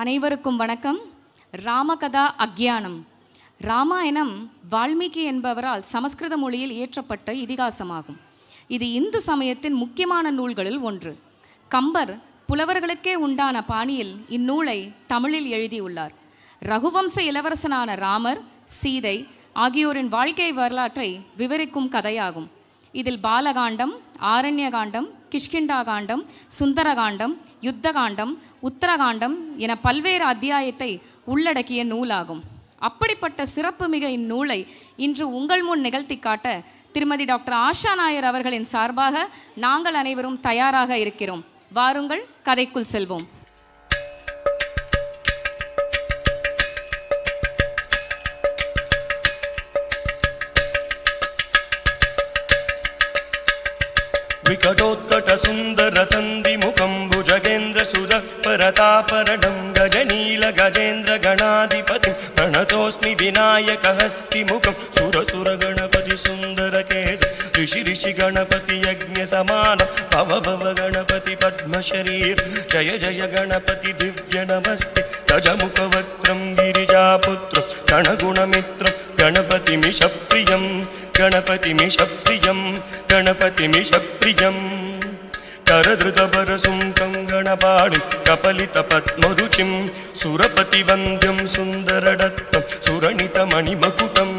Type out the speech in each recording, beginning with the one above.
அனைவருக்கும் வணக்கம். ராமகதா அக்ஞானம். ராமாயணம் வால்மீகி என்பவரால் சமஸ்கிருத மொழியில் இயற்றப்பட்ட இதிகாசமாகும். இது இந்து சமயத்தின் முக்கியமான நூல்களில் ஒன்று. கம்பர் புலவர்களுக்கே உண்டான பாணியில் இந்நூலை தமிழில் எழுதியுள்ளார். ரகுவம்ச இளவரசனான ராமர், சீதை ஆகியோரின் வாழ்க்கை வரலாற்றை விவரிக்கும் கதையாகும். இதில் பாலகாண்டம், ஆரண்யகாண்டம், கிஷ்கிண்டாகாண்டம், சுந்தரகாண்டம், யுத்தகாண்டம், உத்தரகாண்டம் என பல்வேறு அத்தியாயத்தை உள்ளடக்கிய நூலாகும். அப்படிப்பட்ட சிறப்புமிக இந்நூலை இன்று உங்கள் முன் நிகழ்த்தி காட்ட திருமதி டாக்டர் ஆஷா நாயர் அவர்களின் சார்பாக நாங்கள் அனைவரும் தயாராக இருக்கிறோம். வாருங்கள், கதைக்குள் செல்வோம். विकटोत्कट सुंदर तंदि मुखं भुजगेन्द्र सुध परतापरणं गजनील गजेन्द्र गणाधिपतिं प्रणतोऽस्मि विनायक हस्ति मुखं सुरसुर गणपति सुंदर केश ऋषि ऋषि गणपति यज्ञ समानं भव भव गणपति पद्म शरीर जय जय गणपति दिव्य नमस्ते गजमुख वक्त्रं गिरिजापुत्रं गणगुणमित्रं गणपतिमिषप्रियं गणपतिमिषप्रियं गणपतिमिषप्रियं करधृतपरसुं कङ्गणपाणिं कपलितपद्मरुचिं सुरपतिवन्द्यं सुन्दरदत्तं सुरणितमणिमकुटं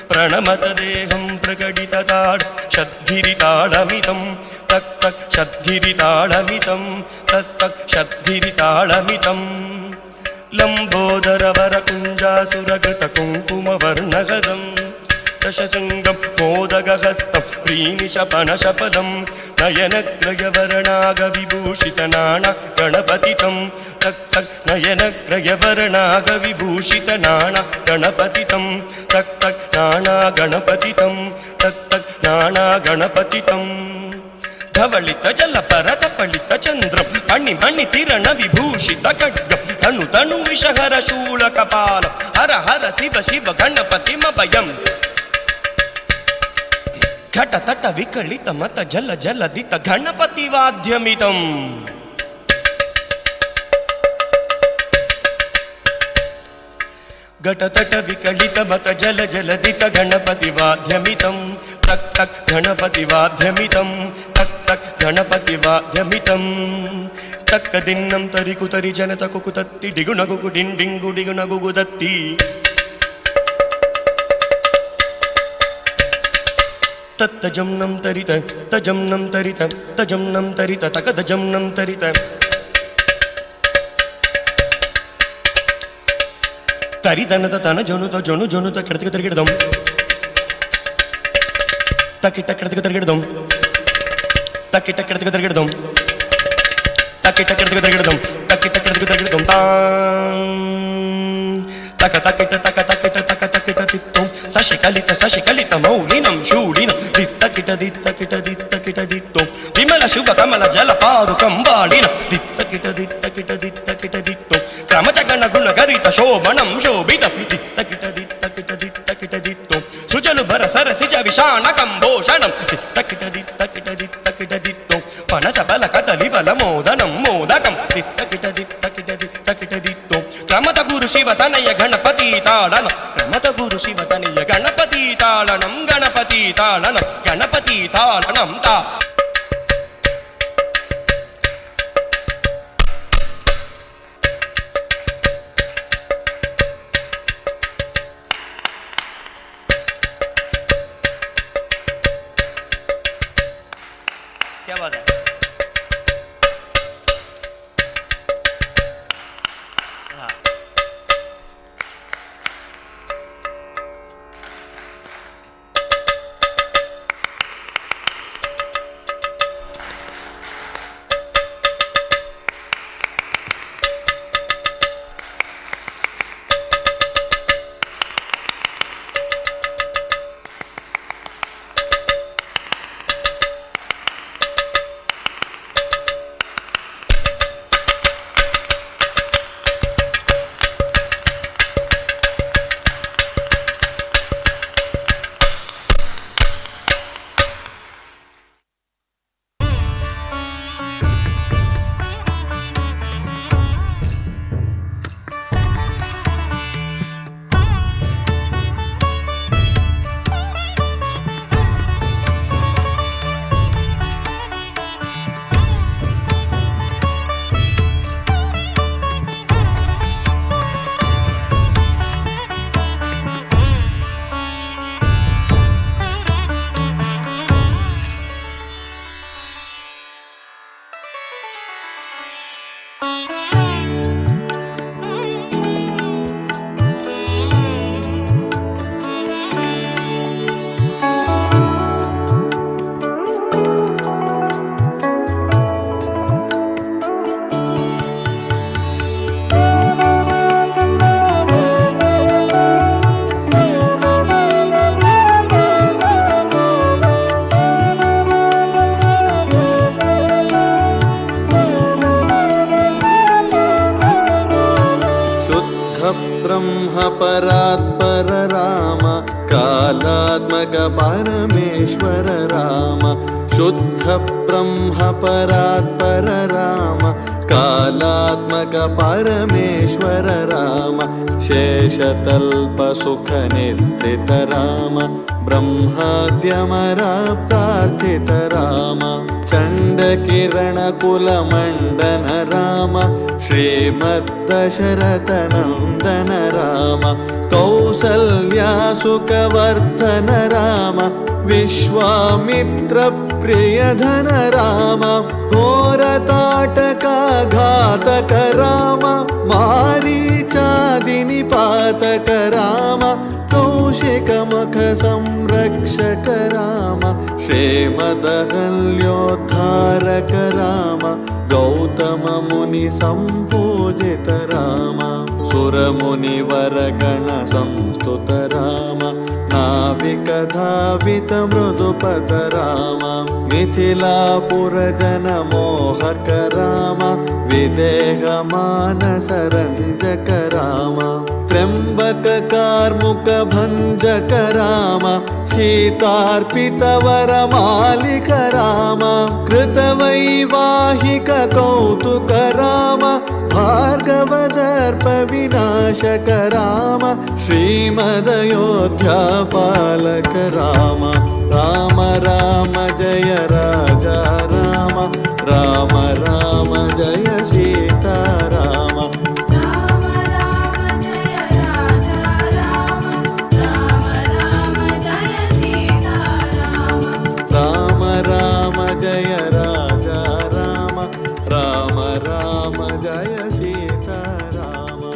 प्रणमतदेहं प्रकटितताड षद्गिरिताडमितं तक् तक् षद्गिरिताडमितं तत् तक् षद्गिरिताडमितं लम्बोदरवरकुञ्जासुरगतकुङ्कुमवर्णगदम् दशशृङ्गं मोदगहस्तं व्रीनिशपनशपदं नयनग्रयवरणागविभूषितनाना गणपतितं तक् तक् नयनग्रयवरणागविभूषितनाना गणपतितं तक् तक् नाना गणपतितं तक् तक् नाना गणपतितं धवलित जलपरत पलित चन्द्रं मणिमणितिरण विभूषित खड्गं तनु तनु विषहर शूलकपाल हर हर शिव शिव गणपतिमभयम् घट तट विकलित मत जल जलदित गणपति वाद्यमितं घट तट विकलित मत जल जलदित गणपति वाद्यमितं तक् तक् गणपति वाद्यमितं तक् तक् गणपति वाद्यमितं तक्क दिन्नं तरिकुतरि जनत कुकुतत्ति डिगुणगुगु डिंडिंगु डिगुणगुगुदत्ति तत्तजम्नं तरित तजम्नं तरित तजम्नं तरित तकदजम्नं तरित तरितनत तन जनुत जनु जनुत किडतिक तरिगिडदम तकिट किडतिक तरिगिडदम तकिट किडतिक तरिगिडदम तकिट किडतिक तरिगिडदम तकिट किडतिक तरिगिडदम तक तकिट तक तकिट तक तकिट तित्तम शशिकलित मौलिनं शूलिनं दित्तकिट दित्तकिट दित्तकिट दित्तम विमल शुभ कमल जलपादुकं बालिनं दित्तकिट दित्तकिट दित्तकिट दित्तम क्रमजगण गुण गरित शोभनं शोभितं दित्तकिट दित्तकिट दित्तकिट दित्तम सृजलु भर सरसिज विशानकं भूषणं दित्तकिट दित्तकिट दित्तकिट दित्तम पनस बल कदलि बल मोदनं मोदकं दित्तकिट दित्तकिट दित्तकिट दित्तम क्रमत गुरु शिव तनय गणपति ताडनं क्रमत गुरु शिव तनय गणपति ताडनं गणपति ताडनं गणपति ताडनं ता क्या बात है ब्रह्म परात्पर राम कालात्मक परमेश्वर राम शुद्ध ब्रह्म परात्पर राम कालात्मक परमेश्वर राम शेषतल्प सुख निद्रित राम ब्रह्माद्यमरा प्रार्थित राम चंड किरण कुल मंडन राम श्रीमद्दशरथ नंदन राम कौसल्या सुखवर्धन राम विश्वामित्र प्रियधन राम घोरताटका घातक राम मारीचादिनिपातक राम कौशिकमुख संरक्षक राम श्रीमदहल्योद्धारक राम गौतम मुनि संपूजित राम सुरमुनिवर गण संस्तुत राम नाविक धावित मृदुपद राम मिथिलापुर जन मोहक राम विदेह मानस रंजक राम त्र्यंबक कार्मुक भंजक राम सीतार्पित वर मालिक राम कृतवैवाहिक कौतुक राम भार्गव दर्प विनाशक राम श्रीमदयोध्या पालक राम राम राम जय राजा राम राम राम जय सीता राम राम राम जय राजा राम राम राम जय सीता राम राम राम जय राजा राम राम राम जय सीता राम राम राम जय राम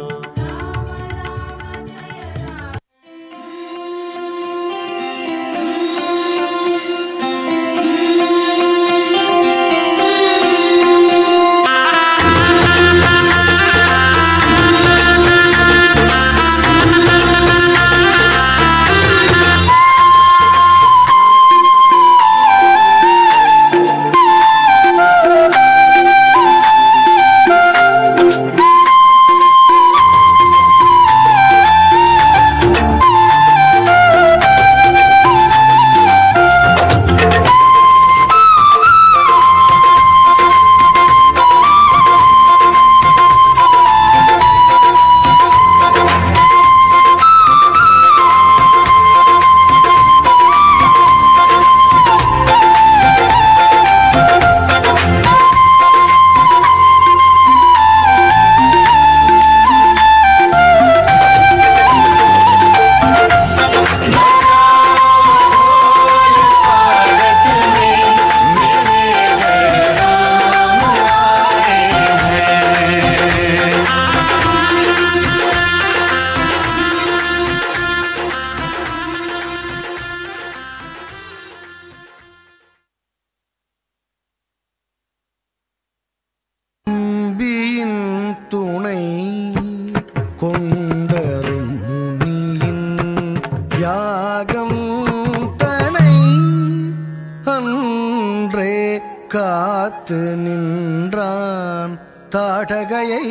காத்து நின்றான் தாடகையை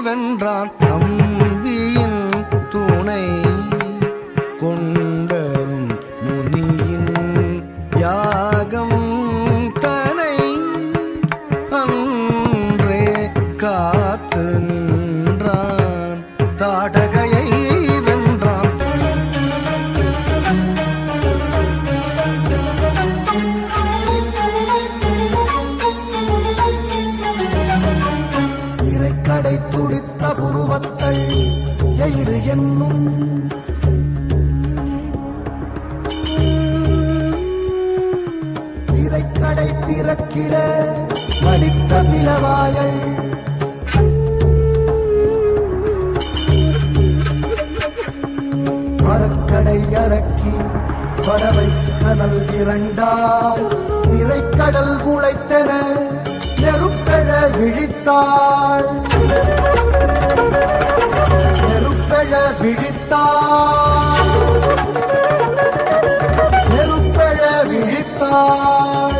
வென்றான் தம்பியின் துணை கொண்டரும் முனியின் யாகம் தனை அன்றே காத்து நின்றான் தாடகையை வென்றான் இறைக்கடை துடித்த புருவத்தை எயிறு என்னும் இறைக்கடை பிறக்கிட மடித்த நிலவாயல் மரக்கடை அரக்கி பறவை கனல் இரண்டால் நிறைக்கடல் குளைத்தன நெருப்பெழ விழித்தாள் நெருப்பெழ விழித்தாள் நெருப்பெழ விழித்தாள்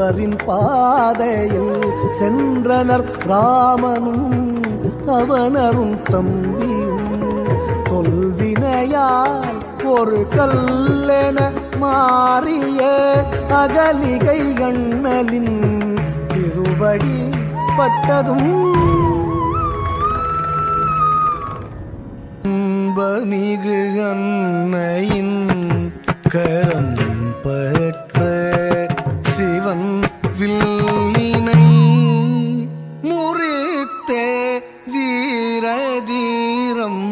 அவரின் பாதையில் சென்றனர் ராமனும் அவனரும் தம்பியும். தொல்வினையால் ஒரு கல்லென மாறிய அகலிகை கண்ணலின் திருவடி பட்டதும் மிகு அன்னையின் கரம் பெற்ற சிவன் வில்லினை முறித்தே வீரதீரம்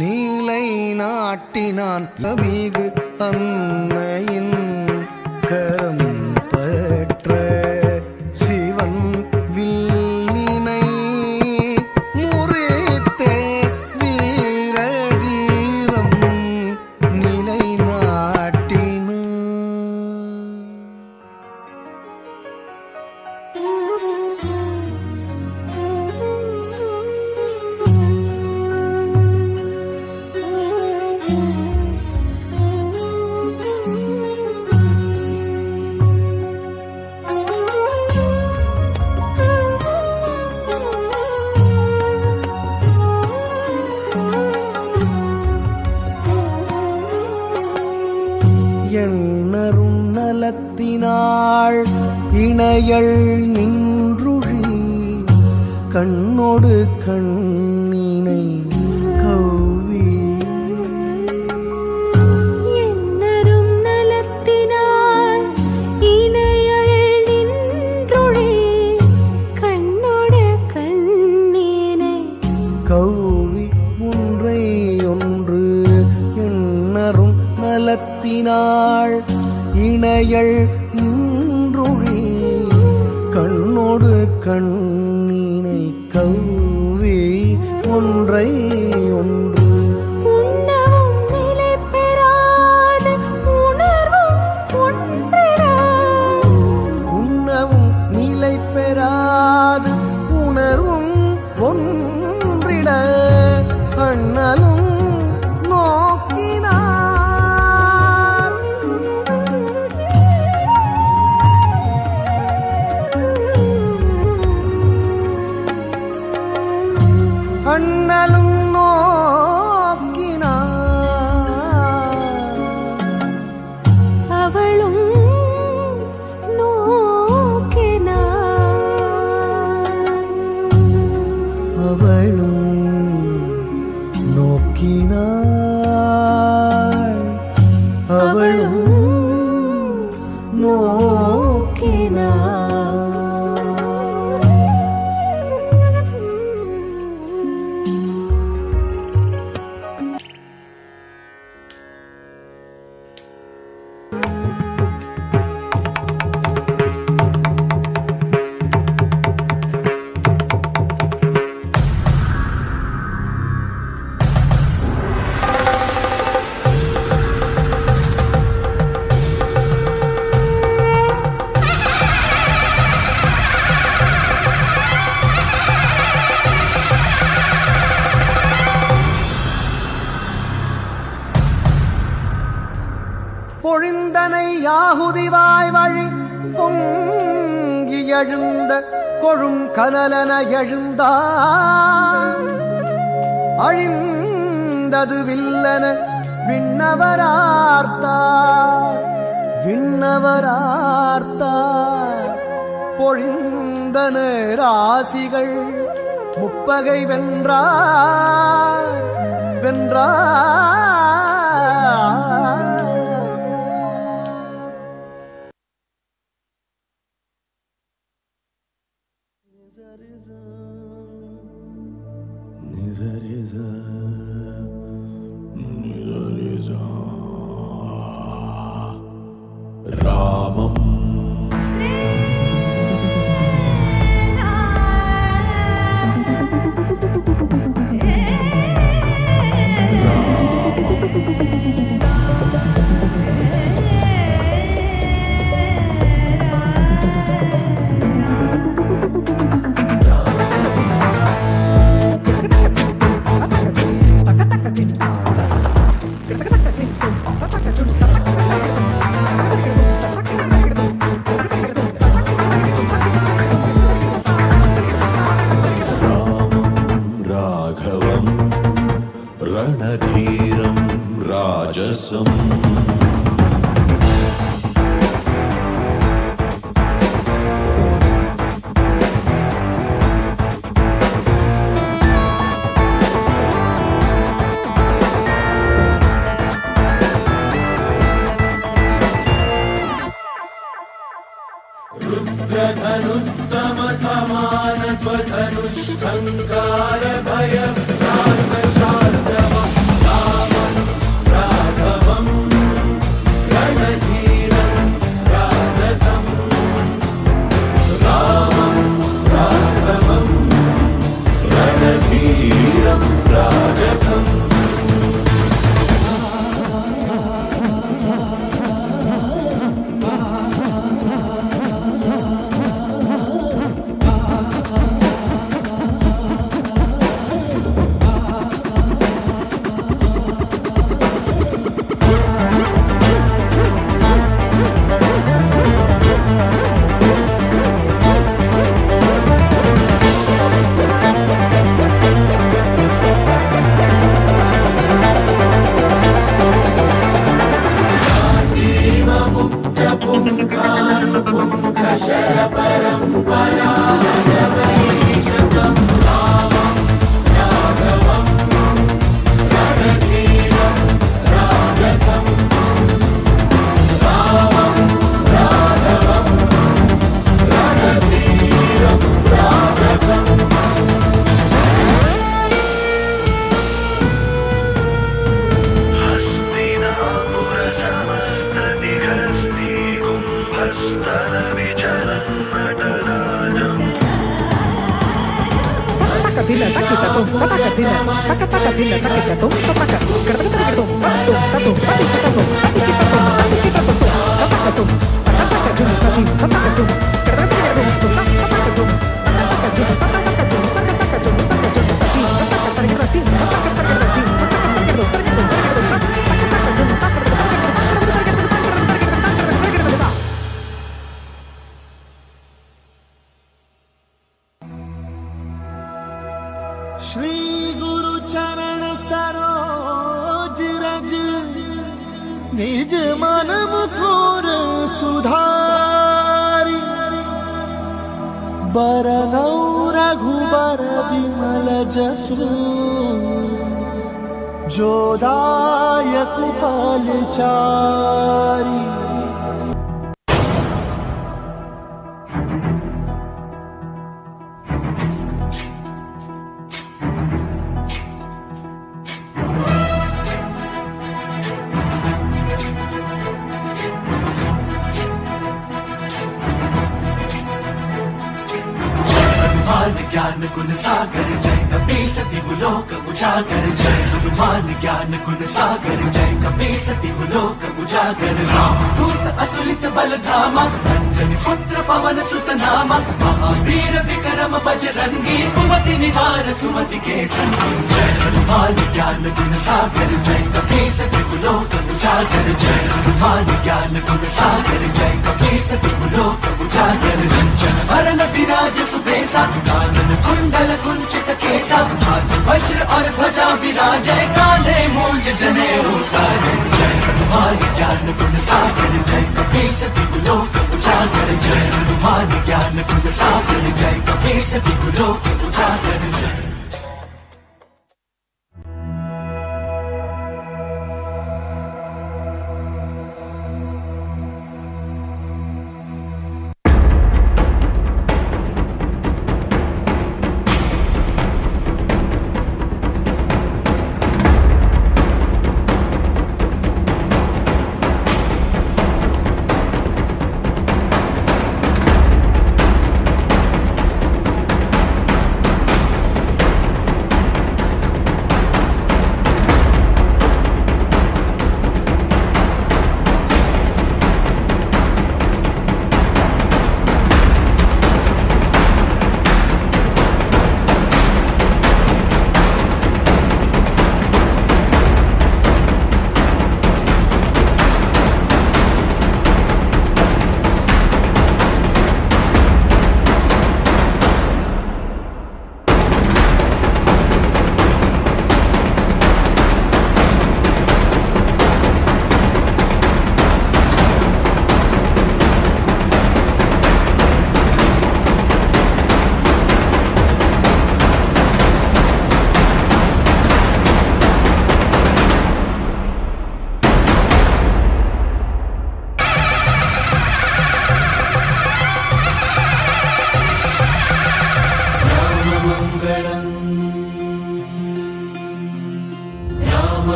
நீலை நாட்டினான். மிகு அன்னையின் கரம் பெற்ற சிவன் வில்லினை முறித்தே வீரதீரம் நிலை நாட்டினான். எண்ணரும் நலத்தினாள் இணையள் நின்றுழி கண்ணோடு கண்ணினை கௌவி. எண்ணரும் நலத்தினாள் இணையள் நின்றுழி கண்ணோடு கண்ணினை கௌவி ஒன்றை ஒன்று. எண்ணரும் நலத்தினாள் இணையள் நின்றுழி கண்ணோடு கண்ணினை கௌவி ஒன்றை ஒன்று. உண்ணவும் நிலை பெறாத உணர்வும் ஒன்றிட உண்ணவும் நிலை பெறாது உணர்வும் ஒன்றிட அண்ணலும் நோக்கினார். அண்ணலும் நோக்கினார். அவளும் நோக்கினாள். அவளும் நோக்கினாள். அவளும் நோக்கினாள். பொழிந்தனை யாகுதிவாய் வழி பொங்கி எழுந்த கொழும் கனலன எழுந்தார். அழிந்தது வில்லன விண்ணவரார்த்தார். விண்ணவரார்த்தார் பொழிந்தன ராசிகள் முப்பகை வென்றார். வென்றார். ராமம் ராமம் रणधीरं राजसम् रुद्रधनुस्समसमान स्वधनुष्ठङ्कार भय शान्तशान्तवं रामं राघवं रणधीरं राजसं रामं राघवं रणधीरं राजसम् श्री गुरु चरण सरोज रज निज मन मुकुर सुधारी बरनौ रघुबर विमल जसु जोदायक फलचारी ज्ञान गुण सागर जय कपीस दिवलोक उजागर जय हनुमान ज्ञान गुण सागर जय कपीस दिवलोक उजागर रामदूत अतुलित बल धामा अंजनी पुत्र पवन सुत नामा महावीर विक्रम बजरंगी कुमति निवार सुमति के संगी जय हनुमान ज्ञान गुण सागर जय कपीस दिवलोक उजागर जय हनुमान ज्ञान गुण सागर जय कपीस दिवलोक उजागर रंजन भरन विराज सुबेसा कुंडल कुंचित केसा हाथ वज्र और ध्वजा विराजे काले मूंज जनेऊ साजे जय हनुमान ज्ञान गुण सागर जय कपीस दिवलोक उजागर जय हनुमान ज्ञान गुण सागर जय कपीस दिवलोक उजागर जय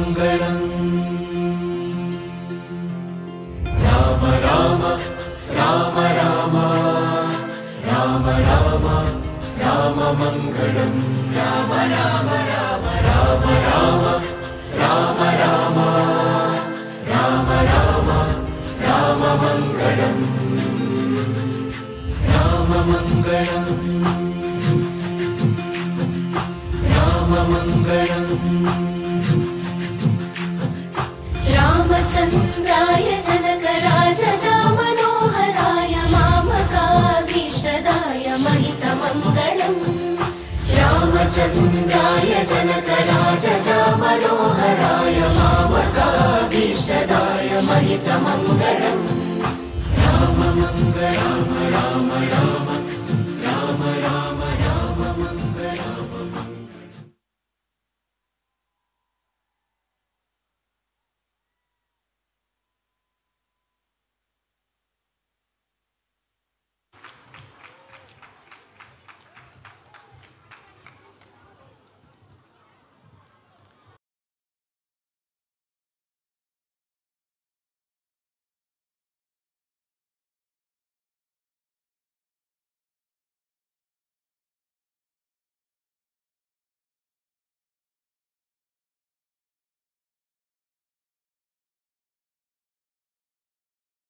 मङ्गलम् राम राम राम राम राम राम राम मङ्गलम् राम राम राम राम राम राम राम राम राम राम मङ्गलम् राम मङ्गलम् राम मङ्गलम् रामचन्द्राय जनकराजजा मनोहराय मामकाभीष्टदाय महितमङ्गलम् रामचन्द्राय जनकराजजा मनोहराय मामकाभीष्टदाय महितमङ्गलम् राममङ्गलम्